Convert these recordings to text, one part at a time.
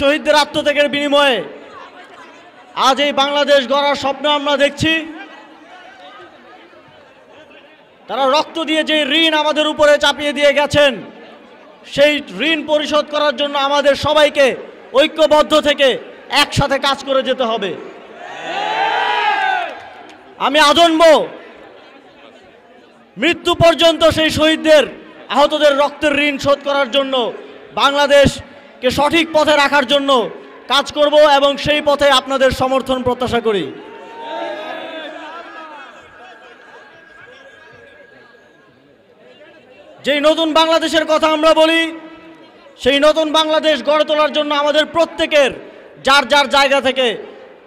শহীদদের আত্মত্যাগের বিনিময়ে আজ এই বাংলাদেশ গড়ার স্বপ্ন আমরা দেখছি। তারা রক্ত দিয়ে যে ঋণ আমাদের উপরে চাপিয়ে দিয়ে গেছেন, সেই ঋণ পরিশোধ করার জন্য আমাদের সবাইকে ঐক্যবদ্ধ থেকে একসাথে কাজ করে যেতে হবে। আমি আজন্ম মৃত্যু পর্যন্ত সেই শহীদদের, আহতদের রক্তের ঋণ শোধ করার জন্য, বাংলাদেশকে সঠিক পথে রাখার জন্য কাজ করব এবং সেই পথে আপনাদের সমর্থন প্রত্যাশা করি। যেই নতুন বাংলাদেশের কথা আমরা বলি, সেই নতুন বাংলাদেশ গড়ে তোলার জন্য আমাদের প্রত্যেকের যার যার জায়গা থেকে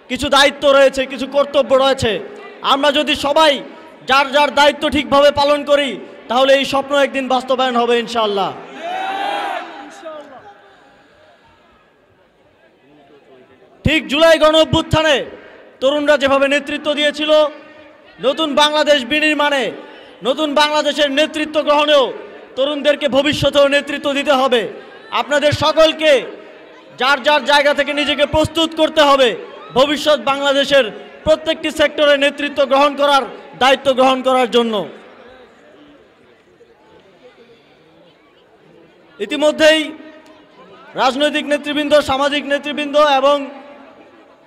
কিছু দায়িত্ব রয়েছে, কিছু কর্তব্য রয়েছে। আমরা যদি সবাই যার যার দায়িত্ব ঠিকভাবে পালন করি, তাহলে এই স্বপ্ন একদিন বাস্তবায়ন হবে ইনশাআল্লাহ। ঠিক জুলাই গণঅভ্যুত্থানে তরুণরা যেভাবে নেতৃত্ব দিয়েছিল, নতুন বাংলাদেশ বিনির্মাণে, নতুন বাংলাদেশের নেতৃত্ব গ্রহণেও তরুণদেরকে ভবিষ্যতেও নেতৃত্ব দিতে হবে। আপনাদের সকলকে যার যার জায়গা থেকে নিজেকে প্রস্তুত করতে হবে ভবিষ্যৎ বাংলাদেশের প্রত্যেকটি সেক্টরে নেতৃত্ব গ্রহণ করার, দায়িত্ব গ্রহণ করার জন্য। ইতিমধ্যেই রাজনৈতিক নেতৃবৃন্দ, সামাজিক নেতৃবৃন্দ এবং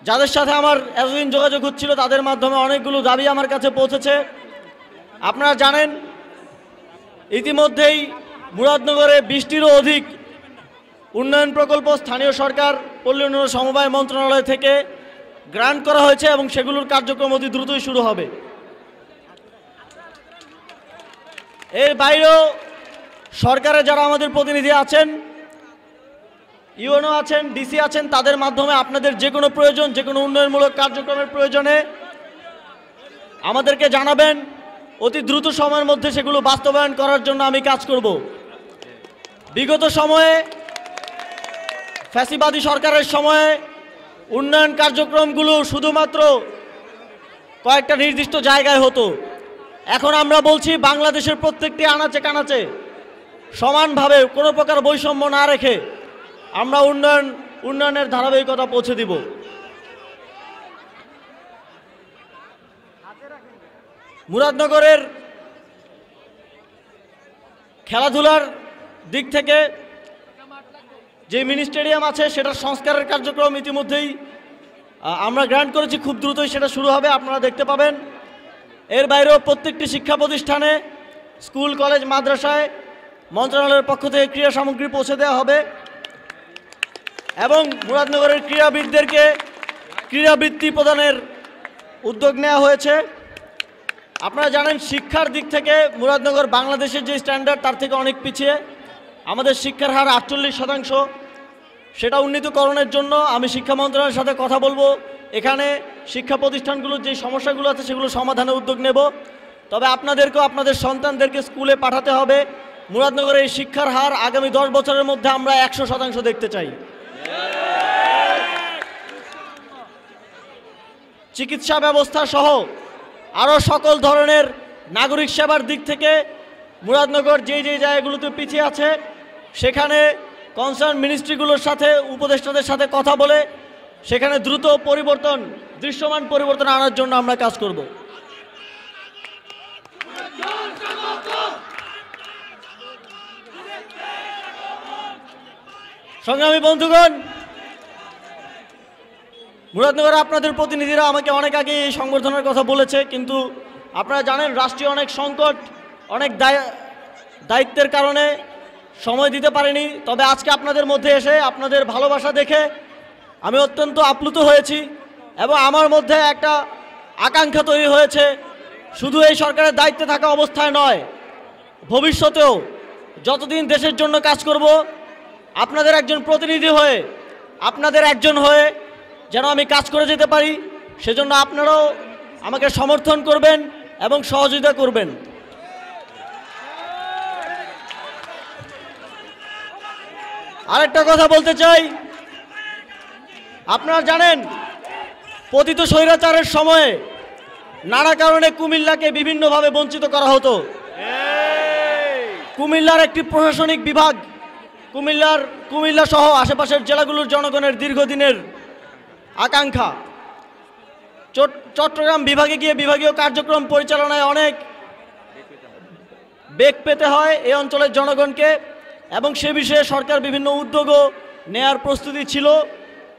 যাদের সাথে আমার এতদিন যোগাযোগ হচ্ছিল, তাদের মাধ্যমে অনেকগুলো দাবি আমার কাছে পৌঁছেছে। আপনারা জানেন, ইতিমধ্যেই মুরাদনগরে 20টিরও অধিক উন্নয়ন প্রকল্প স্থানীয় সরকার, পল্লী উন্নয়ন সমবায় মন্ত্রণালয় থেকে গ্রান্ট করা হয়েছে এবং সেগুলোর কার্যক্রম অতি দ্রুতই শুরু হবে। এর বাইরেও সরকারে যারা আমাদের প্রতিনিধি আছেন, ইউএনও আছেন, ডিসি আছেন, তাদের মাধ্যমে আপনাদের যে কোনো প্রয়োজন, যে কোনো উন্নয়নমূলক কার্যক্রমের প্রয়োজনে আমাদেরকে জানাবেন। অতি দ্রুত সময়ের মধ্যে সেগুলো বাস্তবায়ন করার জন্য আমি কাজ করব। বিগত সময়ে ফ্যাসিবাদী সরকারের সময়ে উন্নয়ন কার্যক্রমগুলো শুধুমাত্র কয়েকটা নির্দিষ্ট জায়গায় হতো। এখন আমরা বলছি বাংলাদেশের প্রত্যেকটি আনাচে কানাচে সমানভাবে, কোনো প্রকার বৈষম্য না রেখে আমরা উন্নয়নের ধারাবাহিকতা পৌঁছে দিব। মুরাদনগরের খেলাধুলার দিক থেকে যে মিনি স্টেডিয়াম আছে, সেটার সংস্কারের কার্যক্রম ইতিমধ্যেই আমরা গ্রান্ট করেছি, খুব দ্রুতই সেটা শুরু হবে, আপনারা দেখতে পাবেন। এর বাইরেও প্রত্যেকটি শিক্ষা প্রতিষ্ঠানে, স্কুল, কলেজ, মাদ্রাসায় মন্ত্রণালয়ের পক্ষ থেকে ক্রীড়া সামগ্রী পৌঁছে দেওয়া হবে এবং মুরাদনগরের ক্রীড়াবিদদেরকে ক্রীড়াবৃত্তি প্রদানের উদ্যোগ নেওয়া হয়েছে। আপনারা জানেন, শিক্ষার দিক থেকে মুরাদনগর বাংলাদেশের যে স্ট্যান্ডার্ড, তার থেকে অনেক পিছিয়ে। আমাদের শিক্ষার হার 48%। সেটা উন্নীতকরণের জন্য আমি শিক্ষা মন্ত্রণালয়ের সাথে কথা বলবো। এখানে শিক্ষা প্রতিষ্ঠানগুলোর যে সমস্যাগুলো আছে সেগুলো সমাধানের উদ্যোগ নেব। তবে আপনাদেরকেও আপনাদের সন্তানদেরকে স্কুলে পাঠাতে হবে। মুরাদনগরের এই শিক্ষার হার আগামী 10 বছরের মধ্যে আমরা 100% দেখতে চাই। চিকিৎসা ব্যবস্থা সহ আরও সকল ধরনের নাগরিক সেবার দিক থেকে মুরাদনগর যেই জায়গাগুলোতে পিছিয়ে আছে, সেখানে কনসার্ন মিনিস্ট্রিগুলোর সাথে, উপদেষ্টাদের সাথে কথা বলে সেখানে দ্রুত পরিবর্তন, দৃশ্যমান পরিবর্তন আনার জন্য আমরা কাজ করব। সংগ্রামী বন্ধুগণ, মুরাদনগরে আপনাদের প্রতিনিধিরা আমাকে অনেক আগে এই সংবর্ধনার কথা বলেছে, কিন্তু আপনারা জানেন রাষ্ট্রীয় অনেক সংকট, অনেক দায়িত্বের কারণে সময় দিতে পারিনি। তবে আজকে আপনাদের মধ্যে এসে আপনাদের ভালোবাসা দেখে আমি অত্যন্ত আপ্লুত হয়েছি এবং আমার মধ্যে একটা আকাঙ্ক্ষা তৈরি হয়েছে, শুধু এই সরকারের দায়িত্বে থাকা অবস্থায় নয়, ভবিষ্যতেও যতদিন দেশের জন্য কাজ করব, আপনাদের একজন প্রতিনিধি হয়ে, আপনাদের একজন হয়ে যেন আমি কাজ করে যেতে পারি। সেজন্য আপনারাও আমাকে সমর্থন করবেন এবং সহযোগিতা করবেন। আরেকটা কথা বলতে চাই, আপনারা জানেন পতিত স্বৈরাচারের সময়ে নানা কারণে কুমিল্লাকে বিভিন্নভাবে বঞ্চিত করা হতো। কুমিল্লার একটি প্রশাসনিক বিভাগ, কুমিল্লা সহ আশেপাশের জেলাগুলোর জনগণের দীর্ঘদিনের আকাঙ্ক্ষা। চট্টগ্রাম বিভাগে গিয়ে বিভাগীয় কার্যক্রম পরিচালনায় অনেক বেগ পেতে হয় এই অঞ্চলের জনগণকে, এবং সে বিষয়ে সরকার বিভিন্ন উদ্যোগও নেয়ার প্রস্তুতি ছিল।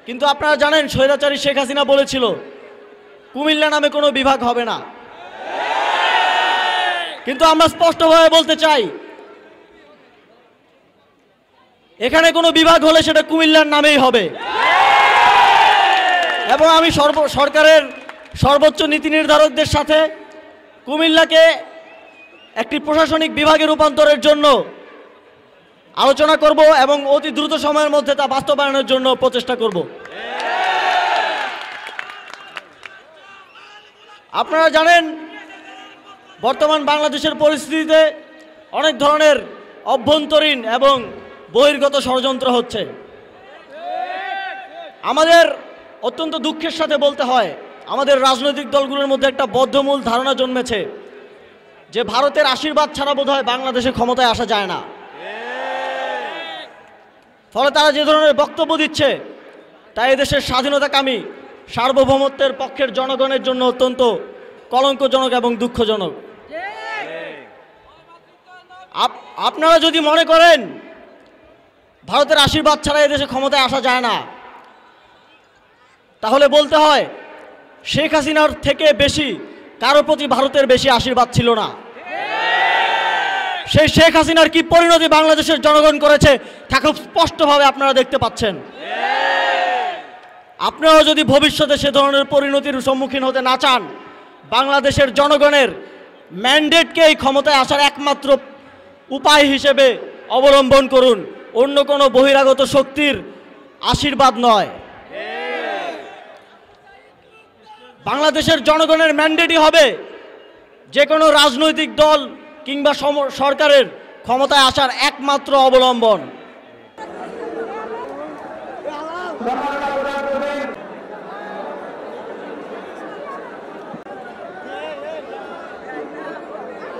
কিন্তু আপনারা জানেন স্বৈরাচারী শেখ হাসিনা বলেছিল কুমিল্লা নামে কোনো বিভাগ হবে না। কিন্তু আমরা স্পষ্টভাবে বলতে চাই, এখানে কোনো বিভাগ হলে সেটা কুমিল্লার নামেই হবে। এবং আমি সরকারের সর্বোচ্চ নীতি নির্ধারকদের সাথে কুমিল্লাকে একটি প্রশাসনিক বিভাগে রূপান্তরের জন্য আলোচনা করব এবং অতি দ্রুত সময়ের মধ্যে তা বাস্তবায়নের জন্য প্রচেষ্টা করব। আপনারা জানেন বর্তমান বাংলাদেশের পরিস্থিতিতে অনেক ধরনের অভ্যন্তরীণ এবং বহির্গত ষড়যন্ত্র হচ্ছে। আমাদের অত্যন্ত দুঃখের সাথে বলতে হয়, আমাদের রাজনৈতিক দলগুলোর মধ্যে একটা বদ্ধমূল ধারণা জন্মেছে যে ভারতের আশীর্বাদ ছাড়া বোধহয় বাংলাদেশে ক্ষমতায় আসা যায় না। ফলে তারা যে ধরনের বক্তব্য দিচ্ছে তা এদেশের স্বাধীনতাকামী সার্বভৌমত্বের পক্ষের জনগণের জন্য অত্যন্ত কলঙ্কজনক এবং দুঃখজনক। আপনারা যদি মনে করেন ভারতের আশীর্বাদ ছাড়া এদেশে ক্ষমতায় আসা যায় না, তাহলে বলতে হয় শেখ হাসিনার থেকে বেশি কারো প্রতি ভারতের বেশি আশীর্বাদ ছিল না। সেই শেখ হাসিনার কি পরিণতি বাংলাদেশের জনগণ করেছে তা খুব স্পষ্টভাবে আপনারা দেখতে পাচ্ছেন। আপনারা যদি ভবিষ্যতে সে ধরনের পরিণতির সম্মুখীন হতে না চান, বাংলাদেশের জনগণের ম্যান্ডেটকে এই ক্ষমতায় আসার একমাত্র উপায় হিসেবে অবলম্বন করুন, অন্য কোনো বহিরাগত শক্তির আশীর্বাদ নয়। বাংলাদেশের জনগণের ম্যান্ডেটই হবে যে কোনো রাজনৈতিক দল কিংবা সরকারের ক্ষমতায় আসার একমাত্র অবলম্বন।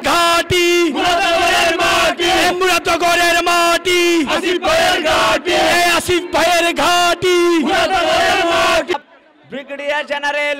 ঘাটি মুরাদনগরের মাটি, আসিফ ভাইয়ের ঘাটি। Brigadier general